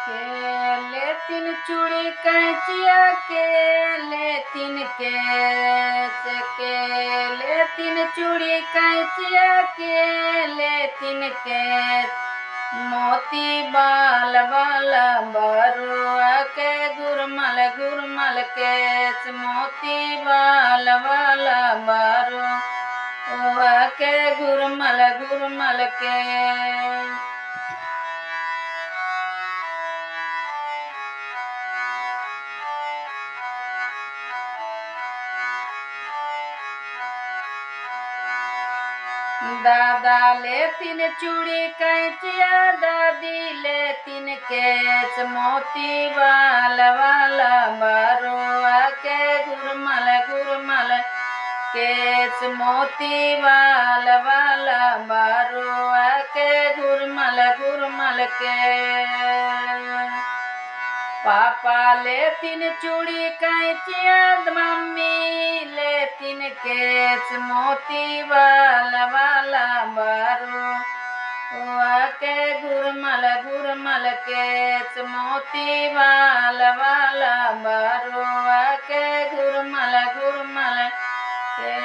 के लेतिन चूड़ी कैचिया के लेतिन केस के लेतिन चूड़ी कैचिया के लेतिन केस मोती बाल वाला बरुआ के गुरमल गुरमल केस मोती बाल वाला बरुआ के गुरमल गुरमल के दादा लेतिन चूड़ी कैचिया दादी लेतिन केस मोती बाल वाला बरुआ के गुरमल गुरमल केस मोती बाल वाला बरुआ के गुरमल गुरमल के पापा लेतिन चूड़ी कैचिया मम्मी लेतिन केस मोती वाला बरुआ के गुरमल गुरमल केस मोती वाला बरुआ के गुरमल गुरमल के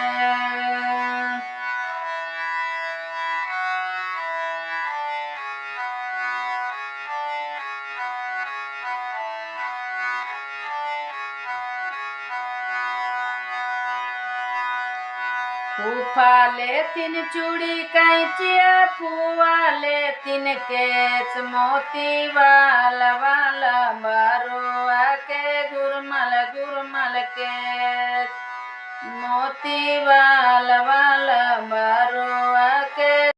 फूफा लेतिन चूड़ी कैचिया फुआ लेतिन केस मोती वाला बरुआ के गुरमल गुरमल केस मोती वाला बरुआ